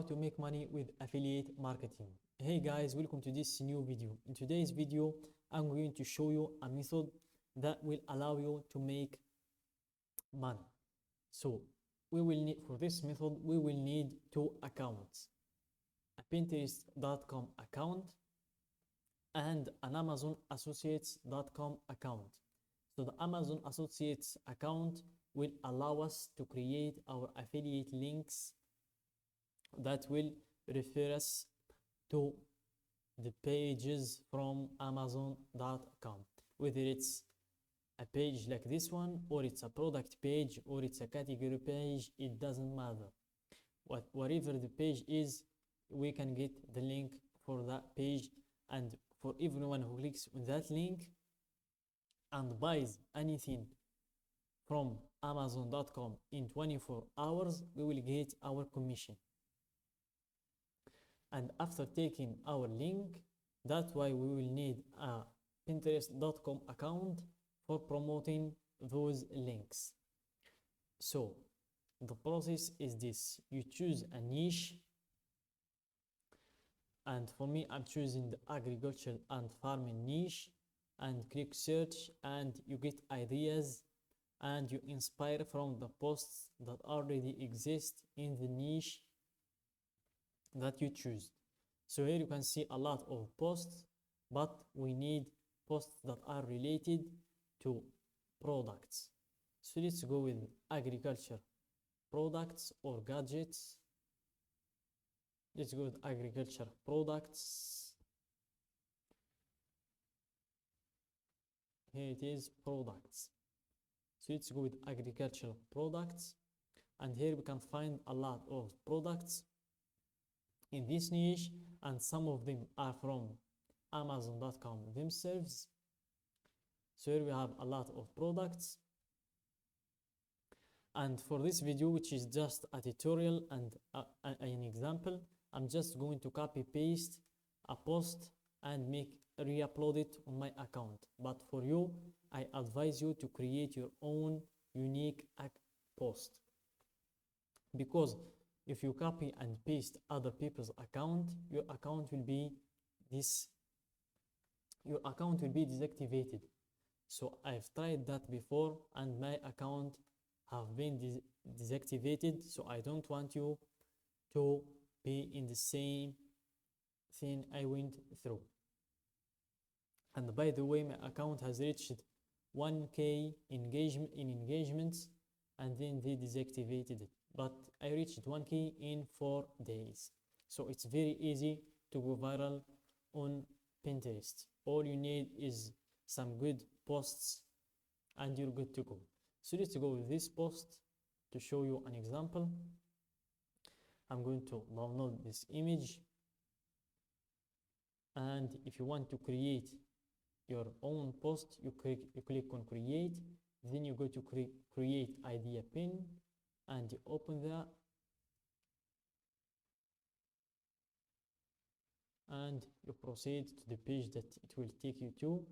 how to make money with affiliate marketing. Hey guys, welcome to this new video. In today's video, I'm going to show you a method that will allow you to make money. So we will need, for this method, we will need two accounts, a Pinterest.com account and an Amazon Associates.com account. So the Amazon Associates account will allow us to create our affiliate links that will refer us to the pages from Amazon.com, whether it's a page like this one, or it's a product page, or it's a category page. It doesn't matter. Whatever the page is, we can get the link for that page, and for everyone who clicks on that link and buys anything from Amazon.com in 24 hours, we will get our commission. And after taking our link, that's why we will need a Pinterest.com account for promoting those links. So the process is this: you choose a niche, and for me, I'm choosing the agriculture and farming niche, and click search, and you get ideas and you inspire from the posts that already exist in the niche that you choose. So here you can see a lot of posts, but we need posts that are related to products. So let's go with agriculture products or gadgets. Let's go with agriculture products. Here it is, products. So let's go with agricultural products, and here we can find a lot of products in this niche, and some of them are from Amazon.com themselves. So here we have a lot of products, and for this video, which is just a tutorial and an example, I'm just going to copy paste a post and re-upload it on my account. But for you, I advise you to create your own unique post, because if you copy and paste other people's account, your account will be deactivated. So I've tried that before, and my account have been deactivated. So I don't want you to be in the same thing I went through. And by the way, my account has reached 1K engagements, and then they deactivated it. But I reached 1K in 4 days. So it's very easy to go viral on Pinterest. All you need is some good posts and you're good to go. So let's go with this post to show you an example. I'm going to download this image. And if you want to create your own post, you click on create, then you go to create idea pin, and you open that, and you proceed to the page that it will take you to,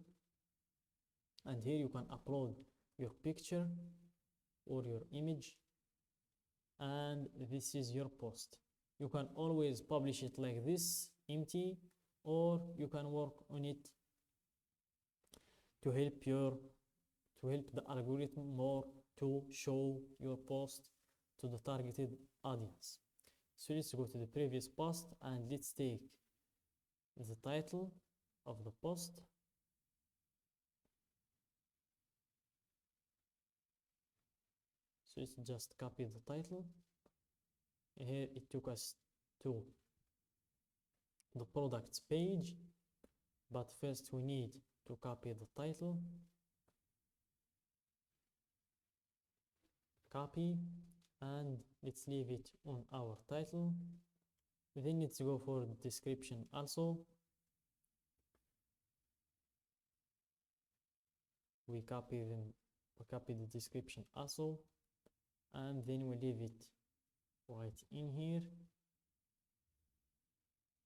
and here you can upload your picture or your image, and this is your post. You can always publish it like this, empty, or you can work on it to help the algorithm more to show your post to the targeted audience. So let's go to the previous post, and let's take the title of the post. So let's just copy the title. Here it took us to the products page, but first we need to copy the title. Copy, and let's leave it on our title. Then let's go for the description also. We copy the description also, and then we leave it right in here.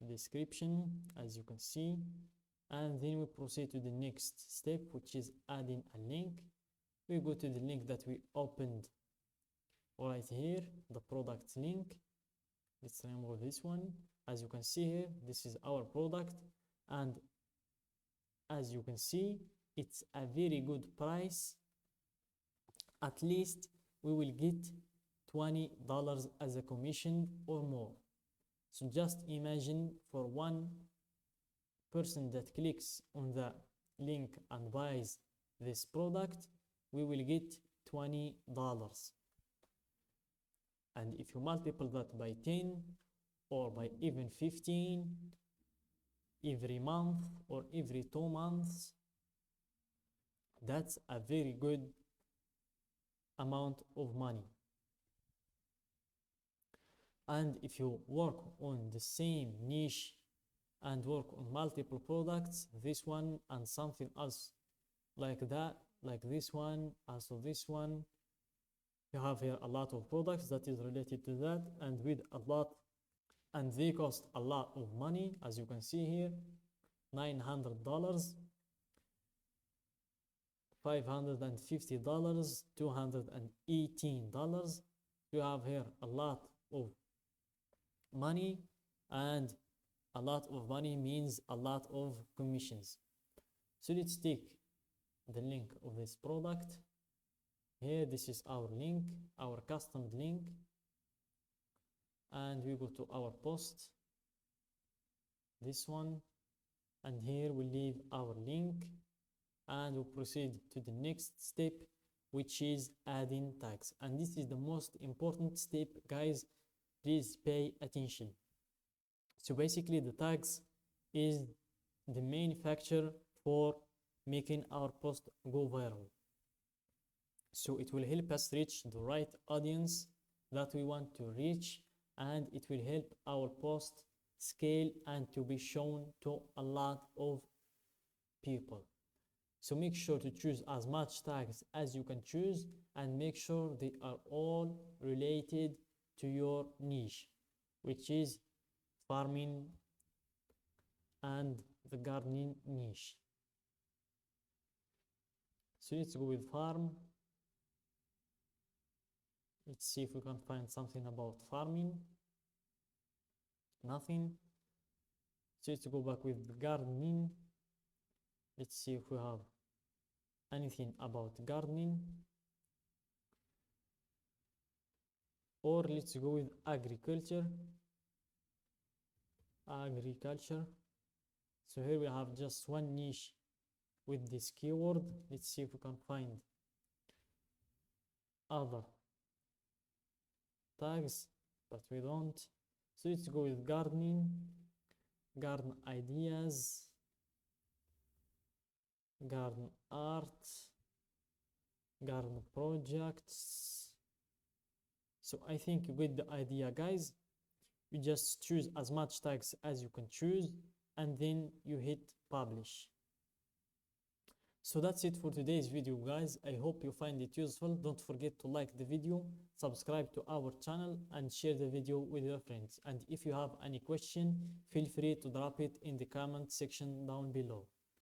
Description, as you can see, and then we proceed to the next step, which is adding a link. We go to the link that we opened right here, the product link. Let's remove this one. As you can see here, this is our product, and as you can see, it's a very good price. At least we will get $20 as a commission or more. So just imagine, for one person that clicks on the link and buys this product, we will get $20. And if you multiply that by 10 or by even 15 every month or every 2 months, that's a very good amount of money. And if you work on the same niche and work on multiple products, this one and something else like that, like this one, also this one, you have here a lot of products that is related to that, and with a lot, and they cost a lot of money. As you can see here, $900, $550, $218. You have here a lot of money, and a lot of money means a lot of commissions. So let's take the link of this product. Here, this is our link, our custom link, and we go to our post, this one, and here we leave our link, and we proceed to the next step, which is adding tags. And this is the most important step, guys. Please pay attention. So basically, the tags is the main factor for making our post go viral. So it will help us reach the right audience that we want to reach, and it will help our post scale and to be shown to a lot of people. So make sure to choose as much tags as you can choose, and make sure they are all related to your niche, which is farming and the gardening niche. So let's go with farm. Let's see if we can find something about farming. Nothing. So let's go back with gardening. Let's see if we have anything about gardening. Or let's go with agriculture. So here we have just one niche with this keyword. Let's see if we can find other tags, but we don't. So let's go with gardening, garden ideas, garden art, garden projects. So I think you get the idea, guys. You just choose as much tags as you can choose, and then you hit publish. So that's it for today's video, guys. I hope you find it useful. Don't forget to like the video, subscribe to our channel, and share the video with your friends. And if you have any question, feel free to drop it in the comment section down below.